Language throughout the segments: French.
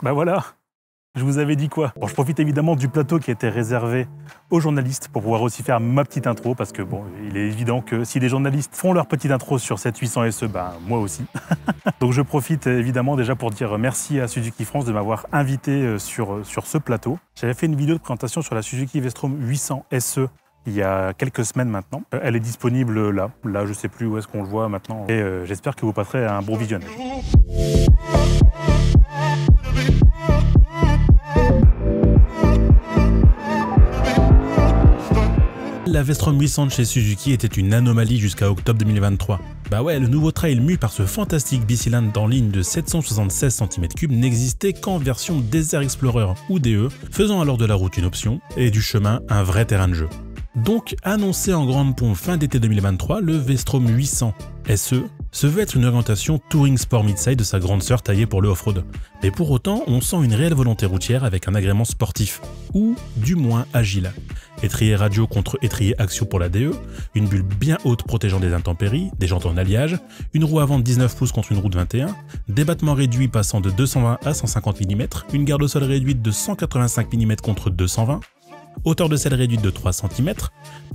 Bah voilà, je vous avais dit quoi. Bon, je profite évidemment du plateau qui était réservé aux journalistes pour pouvoir aussi faire ma petite intro parce que bon, il est évident que si les journalistes font leur petite intro sur cette 800 SE, ben moi aussi. Donc je profite évidemment déjà pour dire merci à Suzuki France de m'avoir invité sur ce plateau. J'avais fait une vidéo de présentation sur la Suzuki V-Strom 800 SE il y a quelques semaines maintenant. Elle est disponible là je sais plus où est-ce qu'on le voit maintenant et j'espère que vous passerez un bon visionnage. La V-Strom 800 de chez Suzuki était une anomalie jusqu'à octobre 2023. Bah ouais, le nouveau trail mu par ce fantastique bicylindre en ligne de 776 cm3 n'existait qu'en version Desert Explorer ou DE, faisant alors de la route une option et du chemin un vrai terrain de jeu. Donc annoncé en grande pompe fin d'été 2023, le V-Strom 800 SE se veut être une orientation touring sport midside de sa grande sœur taillée pour le off-road. Mais pour autant, on sent une réelle volonté routière avec un agrément sportif, ou du moins agile. Étrier radio contre étrier axiaux pour la DE, une bulle bien haute protégeant des intempéries, des jantes en alliage, une roue avant de 19 pouces contre une roue de 21, des battements réduits passant de 220 à 150 mm, une garde au sol réduite de 185 mm contre 220, hauteur de selle réduite de 3 cm,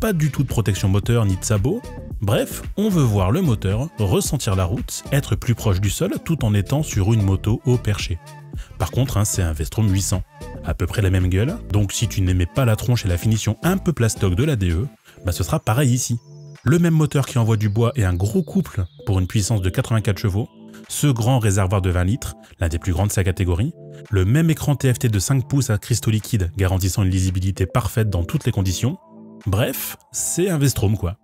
pas du tout de protection moteur ni de sabot. Bref, on veut voir le moteur, ressentir la route, être plus proche du sol tout en étant sur une moto haut perché. Par contre, c'est un V-Strom 800, à peu près la même gueule, donc si tu n'aimais pas la tronche et la finition un peu plastoc de la DE, bah ce sera pareil ici. Le même moteur qui envoie du bois et un gros couple pour une puissance de 84 chevaux, ce grand réservoir de 20 litres, l'un des plus grands de sa catégorie, le même écran TFT de 5 pouces à cristaux liquides garantissant une lisibilité parfaite dans toutes les conditions. Bref, c'est un V-Strom quoi.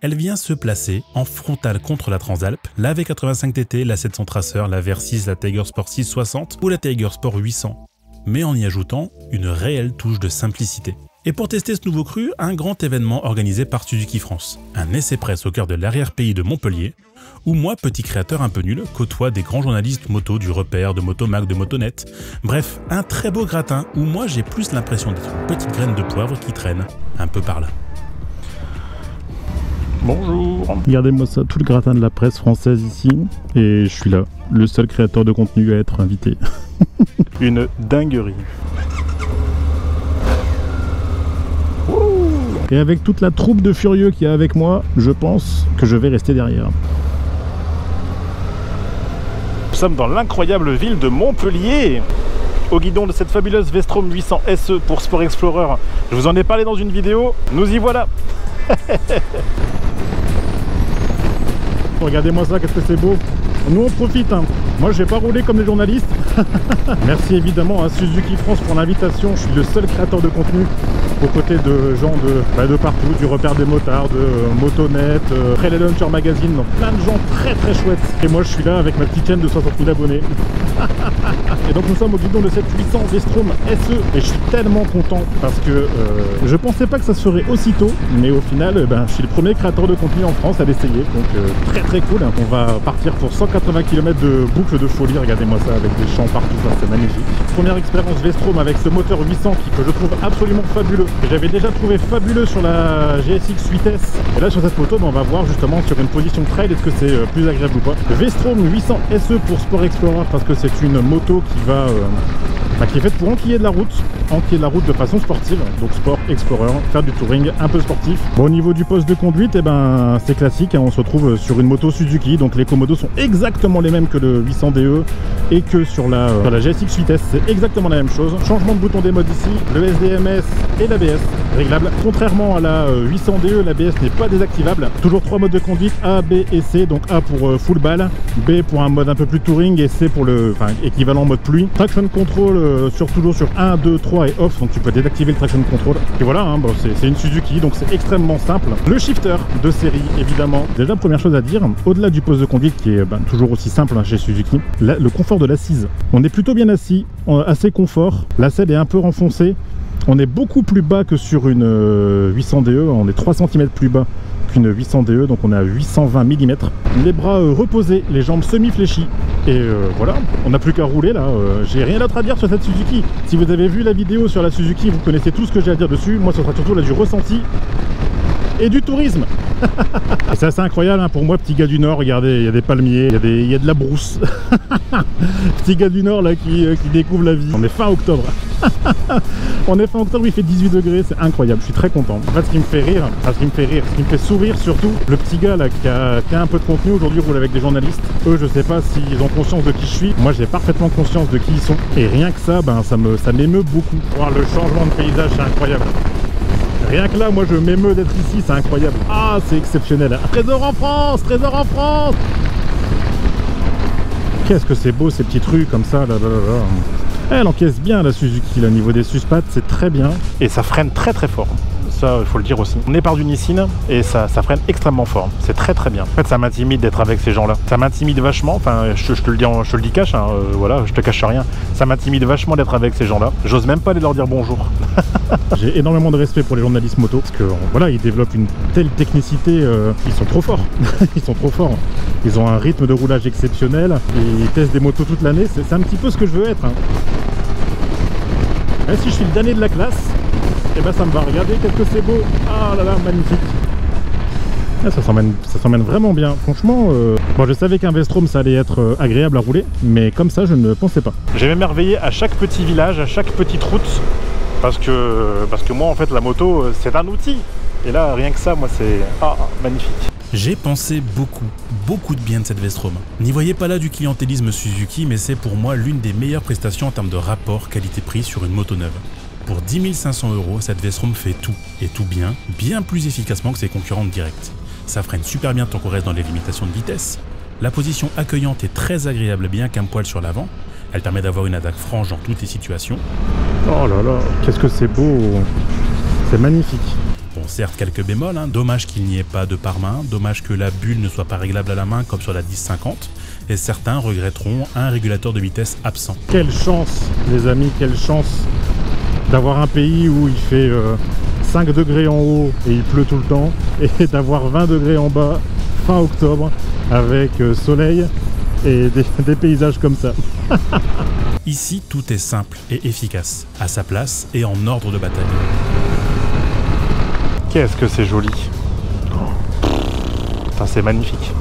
Elle vient se placer en frontale contre la Transalp, la V85 TT, la 700 Tracer, la VR6, la Tiger Sport 660 ou la Tiger Sport 800, mais en y ajoutant une réelle touche de simplicité. Et pour tester ce nouveau cru, un grand événement organisé par Suzuki France, un essai presse au cœur de l'arrière-pays de Montpellier, où moi, petit créateur un peu nul, côtoie des grands journalistes moto du Repère, de Motomac, de Motonet. Bref, un très beau gratin où moi j'ai plus l'impression d'être une petite graine de poivre qui traîne un peu par là. Bonjour. Regardez-moi ça, tout le gratin de la presse française ici, et je suis là, le seul créateur de contenu à être invité. Une dinguerie. Et avec toute la troupe de furieux qu'il y a avec moi, je pense que je vais rester derrière. Nous sommes dans l'incroyable ville de Montpellier, au guidon de cette fabuleuse V-Strom 800 SE pour Sport Explorer. Je vous en ai parlé dans une vidéo, nous y voilà. Regardez-moi ça, qu'est-ce que c'est beau. Nous on profite, hein. Moi je vais pas rouler comme les journalistes. Merci évidemment à Suzuki France pour l'invitation. Je suis le seul créateur de contenu aux côtés de gens de partout, du Repère des motards, de Motonet, Trail & Launcher Magazine, donc plein de gens très très chouettes. Et moi je suis là avec ma petite chaîne de 60 000 abonnés. Et donc nous sommes au guidon de cette 800 V-Strom SE et je suis tellement content parce que je pensais pas que ça se ferait aussitôt, mais au final je suis le premier créateur de contenu en France à l'essayer, donc très très cool. On va partir pour 180 km de boucle de folie, regardez-moi ça avec des champs partout, ça c'est magnifique. Première expérience V-Strom avec ce moteur 800 que je trouve absolument fabuleux, que j'avais déjà trouvé fabuleux sur la GSX 8S. Et là sur cette moto on va voir justement sur une position trail est-ce que c'est plus agréable ou pas. V-Strom 800 SE pour Sport Explorer parce que c'est une moto qui va qui est faite pour enquiller de la route de façon sportive, donc Sport Explorer, faire du touring un peu sportif. Bon, au niveau du poste de conduite, c'est classique, hein, on se retrouve sur une moto Suzuki, donc les commodos sont exactement les mêmes que le 800 DE et que sur la GSX 8S, c'est exactement la même chose. Changement de bouton des modes ici, le SDMS et l'ABS réglable. Contrairement à la 800 DE, l'ABS n'est pas désactivable. Toujours 3 modes de conduite, A, B et C, donc A pour full balle, B pour un mode un peu plus touring et C pour le équivalent mode pluie. Traction control toujours sur 1, 2, 3 et off, donc tu peux désactiver le traction control. Et voilà, hein, bon, c'est une Suzuki, donc c'est extrêmement simple. Le shifter de série, évidemment. Déjà, première chose à dire, au-delà du poste de conduite qui est toujours aussi simple hein, chez Suzuki, le confort de l'assise. On est plutôt bien assis, assez confort. La selle est un peu renfoncée. On est beaucoup plus bas que sur une 800 DE, on est 3 cm plus bas qu'une 800 DE, donc on est à 820 mm. Les bras reposés, les jambes semi-fléchies. Et voilà, on n'a plus qu'à rouler là. J'ai rien d'autre à dire sur cette Suzuki. Si vous avez vu la vidéo sur la Suzuki, vous connaissez tout ce que j'ai à dire dessus. Moi, ce sera surtout là du ressenti. et du tourisme. Et c'est assez incroyable hein, pour moi, petit gars du Nord, regardez, il y a des palmiers, il y a de la brousse. Petit gars du Nord là qui découvre la vie. On est fin octobre. On est fin octobre, il fait 18 degrés, c'est incroyable, je suis très content. En fait, ce qui me fait rire, ce qui me fait sourire surtout, le petit gars là qui a un peu de contenu aujourd'hui, roule avec des journalistes. Eux, je sais pas s'ils ont conscience de qui je suis. Moi, j'ai parfaitement conscience de qui ils sont. Et rien que ça, ben, ça m'émeut beaucoup. Voir le changement de paysage, c'est incroyable. Rien que là, moi, je m'émeus d'être ici, c'est incroyable. Ah, c'est exceptionnel. Trésor en France, trésor en France. Qu'est-ce que c'est beau ces petites rues comme ça, là. Elle encaisse bien la Suzuki, là, au niveau des suspattes, c'est très bien. Et ça freine très très fort. Ça, il faut le dire aussi. On est par du Nissin et ça freine extrêmement fort. C'est très très bien. En fait, ça m'intimide d'être avec ces gens-là. Ça m'intimide vachement. Enfin, je te le dis cash, hein, voilà, je te cache rien. Ça m'intimide vachement d'être avec ces gens-là. J'ose même pas aller leur dire bonjour. J'ai énormément de respect pour les journalistes moto parce que voilà, ils développent une telle technicité. Ils sont trop forts. Ils sont trop forts. Ils ont un rythme de roulage exceptionnel et ils testent des motos toute l'année. C'est un petit peu ce que je veux être. Hein. Même si je suis le dernier de la classe. Et ben ça me va, regardez, qu'est-ce que c'est beau. Ah là là, magnifique. Ah, ça s'emmène vraiment bien. Franchement, bon, je savais qu'un Vestrom ça allait être agréable à rouler, mais comme ça je ne pensais pas. J'ai m'émerveillé à chaque petit village, à chaque petite route, parce que moi en fait la moto c'est un outil. Et là rien que ça, moi c'est magnifique. J'ai pensé beaucoup de bien de cette Vestrom. N'y voyez pas là du clientélisme Suzuki, mais c'est pour moi l'une des meilleures prestations en termes de rapport qualité-prix sur une moto neuve. Pour 10 500 €, cette Vestrom fait tout, et tout bien plus efficacement que ses concurrentes directes. Ça freine super bien tant qu'on reste dans les limitations de vitesse. La position accueillante est très agréable, bien qu'un poil sur l'avant. Elle permet d'avoir une attaque franche dans toutes les situations. Oh là là, qu'est-ce que c'est beau. C'est magnifique. Bon, certes, quelques bémols, hein. Dommage qu'il n'y ait pas de pare-main, dommage que la bulle ne soit pas réglable à la main comme sur la 1050, et certains regretteront un régulateur de vitesse absent. Quelle chance, les amis, quelle chance d'avoir un pays où il fait 5 degrés en haut et il pleut tout le temps, et d'avoir 20 degrés en bas fin octobre avec soleil et des paysages comme ça. Ici, tout est simple et efficace, à sa place et en ordre de bataille. Qu'est-ce que c'est joli. Putain, c'est magnifique.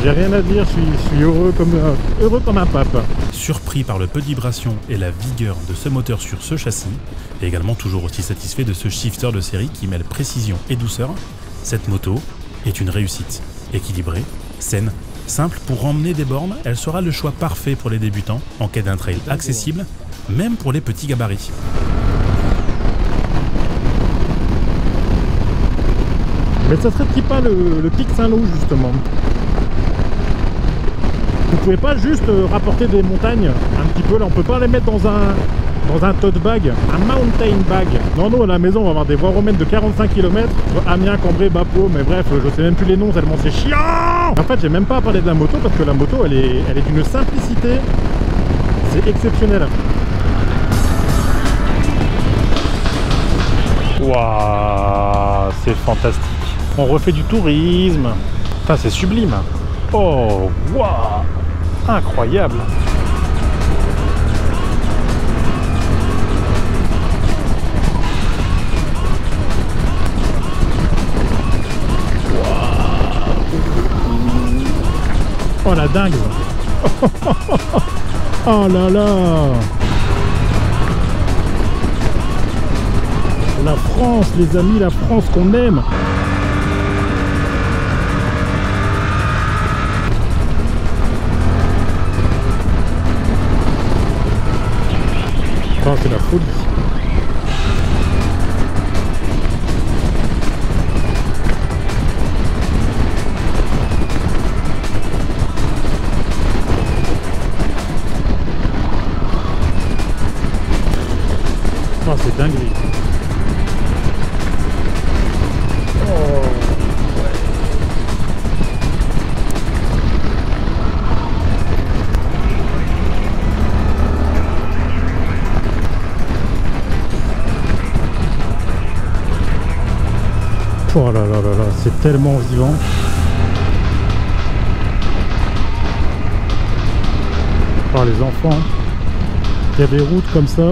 J'ai rien à dire, je suis heureux comme un pape. Surpris par le peu de vibration et la vigueur de ce moteur sur ce châssis, et également toujours aussi satisfait de ce shifter de série qui mêle précision et douceur, cette moto est une réussite. Équilibrée, saine, simple pour emmener des bornes, elle sera le choix parfait pour les débutants en quête d'un trail accessible, même pour les petits gabarits. Mais ça serait pas le Pic Saint-Loup justement? Vous pouvez pas juste rapporter des montagnes un petit peu là, on peut pas les mettre dans un tote bag, un mountain bag. Non, à la maison on va avoir des voies romaines de 45 km, Amiens, Cambrai, Bapo, mais bref, je sais même plus les noms tellement c'est chiant. En fait, j'ai même pas à parler de la moto parce que la moto elle est d'une simplicité, c'est exceptionnel. Waouh, c'est fantastique. On refait du tourisme. Putain, c'est sublime. Oh, waouh, incroyable. Oh la dingue. Oh là là. La France, les amis, la France qu'on aime. Oh, c'est la folie. Oh, c'est dingue. Oh là là là là, c'est tellement vivant. Oh les enfants, il y a des routes comme ça,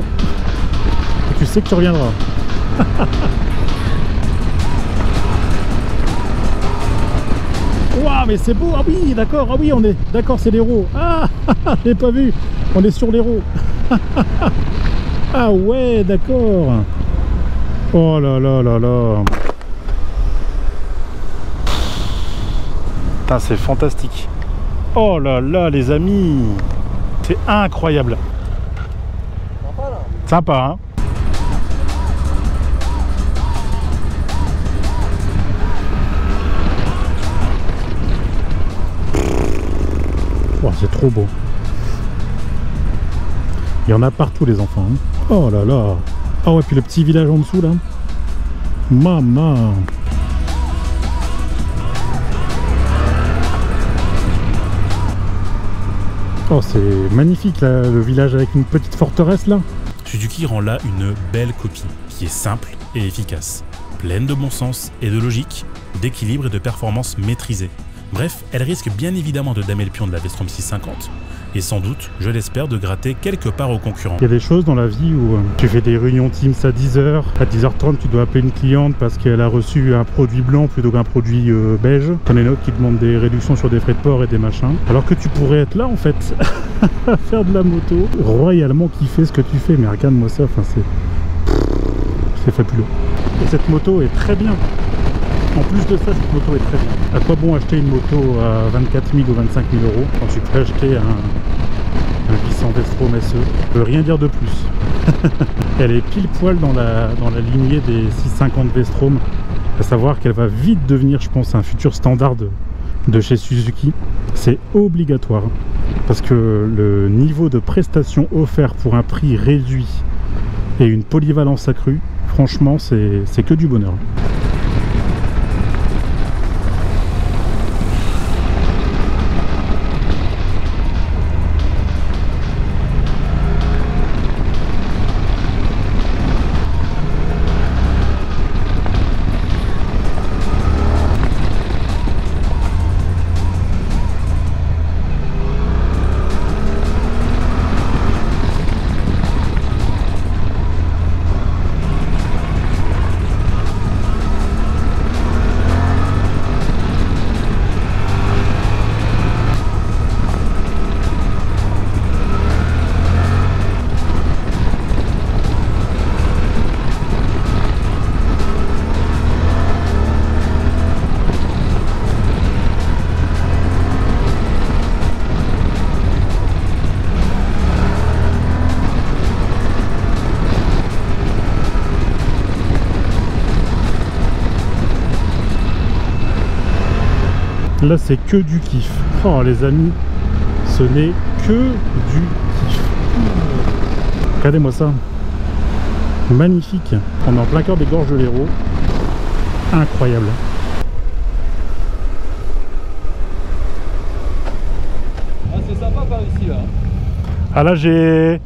tu sais que tu reviendras. Waouh, mais c'est beau. Ah oui, d'accord. Ah oui, on est d'accord, c'est l'Hérault. Ah, je l'ai pas vu. On est sur l'Hérault. Ah ouais, d'accord. Oh là là là là. Putain, c'est fantastique. Oh là là, les amis. C'est incroyable. Sympa là. Sympa, hein. Oh, c'est trop beau. Il y en a partout les enfants. Hein. Oh là là. Oh ouais, puis le petit village en dessous là. Maman. Oh, c'est magnifique là, le village avec une petite forteresse là. Suzuki rend là une belle copie, qui est simple et efficace, pleine de bon sens et de logique, d'équilibre et de performance maîtrisée. Bref, elle risque bien évidemment de damer le pion de la V-Strom 650, et sans doute, je l'espère, de gratter quelque part aux concurrents. Il y a des choses dans la vie où tu fais des réunions Teams à 10h, à 10h30 tu dois appeler une cliente parce qu'elle a reçu un produit blanc plutôt qu'un produit beige. T'en as une autre qui demande des réductions sur des frais de port et des machins. Alors que tu pourrais être là en fait, à faire de la moto, royalement kiffer ce que tu fais. Mais regarde-moi ça, enfin c'est fabuleux. Et cette moto est très bien. En plus de ça, cette moto est très bien. À quoi bon acheter une moto à 24 000 ou 25 000 euros quand tu peux acheter un 800 V-Strom SE? Je peux rien dire de plus. Elle est pile poil dans la lignée des 650 V-Strom. À savoir qu'elle va vite devenir, je pense, un futur standard de chez Suzuki. C'est obligatoire. Parce que le niveau de prestation offert pour un prix réduit et une polyvalence accrue, franchement, c'est que du bonheur. Là c'est que du kiff. Oh les amis, ce n'est que du kiff. Regardez-moi ça. Magnifique. On est en plein cœur des gorges de l'Hérault. Incroyable. Ah, c'est sympa par ici là. Ah là j'ai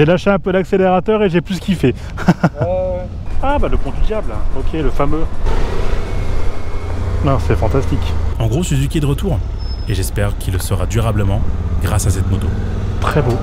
lâché un peu l'accélérateur et j'ai plus kiffé. Ah bah le pont du diable. Ok, le fameux. Non, c'est fantastique. En gros, Suzuki est de retour, et j'espère qu'il le sera durablement grâce à cette moto. Très beau.